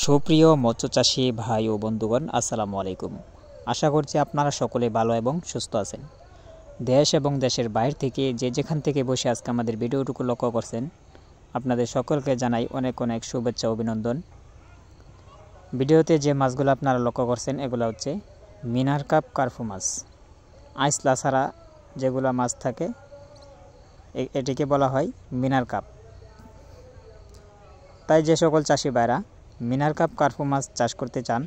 সুপ্রিয় মৎস্যচাষী ভাই ও বন্ধুগণ, আসসালামু আলাইকুম। আশা করছি আপনারা সকলে ভালো এবং সুস্থ আছেন। দেশ এবং দেশের বাইরে থেকে যে যেখান থেকে বসে আজকে আমাদের ভিডিওটুকু লক্ষ্য করছেন, আপনাদের সকলকে জানাই অনেক অনেক শুভেচ্ছা অভিনন্দন। ভিডিওতে যে মাছগুলো আপনারা লক্ষ্য করছেন এগুলো হচ্ছে মিনার কাপ কার্পু মাছ। আইসলা ছাড়া যেগুলো মাছ থাকে এটিকে বলা হয় মিনার কাপ। তাই যে সকল চাষি ভাইরা মিনার কাপ কার্পু মাছ চাষ করতে চান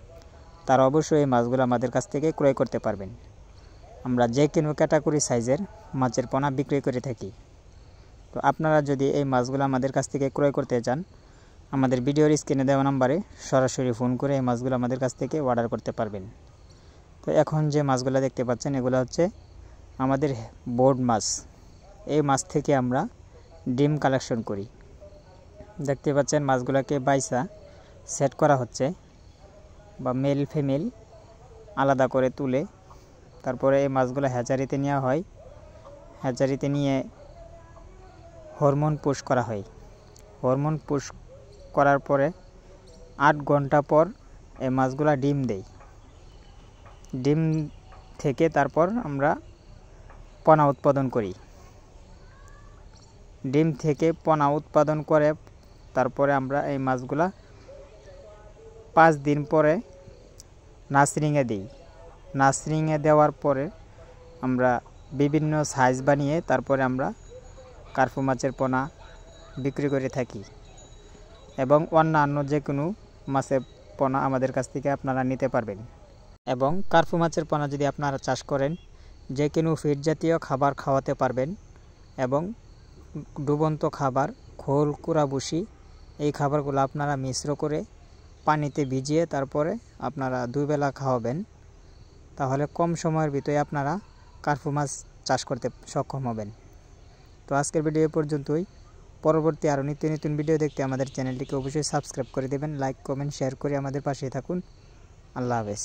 তারা অবশ্যই এই মাছগুলো আমাদের কাছ থেকে ক্রয় করতে পারবেন। আমরা যে কোনো ক্যাটাগরি সাইজের মাছের পোনা বিক্রি করে থাকি। তো আপনারা যদি এই মাছগুলো আমাদের কাছ থেকে ক্রয় করতে চান, আমাদের ভিডিওর স্ক্রিনে দেওয়া নম্বরে সরাসরি ফোন করে এই মাছগুলো আমাদের কাছ থেকে অর্ডার করতে পারবেন। তো এখন যে মাছগুলো দেখতে পাচ্ছেন এগুলো হচ্ছে আমাদের বোর্ড মাছ। এই মাছ থেকে আমরা ডিম কালেকশন করি। দেখতে পাচ্ছেন মাছগুলোকে বাইসা সেট করা হচ্ছে, বা মেল ফিমেল আলাদা করে তুলে তারপরে এই মাছগুলো হ্যাচারিতে নেওয়া হয়। হ্যাচারিতে নিয়ে হরমোন পুশ করা হয়। হরমোন পুশ করার পরে 8 ঘন্টা পর এই মাছগুলো ডিম দেয়। ডিম থেকে তারপর আমরা পোনা উৎপাদন করি। ডিম থেকে পোনা উৎপাদন করে তারপরে আমরা এই মাছগুলা 5 দিন পরে নার্সিংয়ে দিই। নার্সিংয়ে দেওয়ার পরে আমরা বিভিন্ন সাইজ বানিয়ে তারপরে আমরা কার্পু মাছের পোনা বিক্রি করে থাকি, এবং অন্যান্য যে কোনো মাছের পোনা আমাদের কাছ থেকে আপনারা নিতে পারবেন। এবং কার্পু মাছের পোনা যদি আপনারা চাষ করেন, যে কোনো ফিড জাতীয় খাবার খাওয়াতে পারবেন, এবং ডুবন্ত খাবার, খোল, কুড়া, ভুসি এই খাবারগুলো আপনারা মিশ্র করে পানিতে ভিজিয়ে তারপরে আপনারা 2 বেলা খাওয়াবেন। তাহলে কম সময়ের ভিতরে আপনারা কার্পু মাছ চাষ করতে সক্ষম হবেন। তো আজকের ভিডিও পর্যন্তই। পরবর্তী আরও নিত্য নতুন ভিডিও দেখতে আমাদের চ্যানেলটিকে অবশ্যই সাবস্ক্রাইব করে দেবেন। লাইক, কমেন্ট, শেয়ার করে আমাদের পাশে থাকুন। আল্লাহ হাফেজ।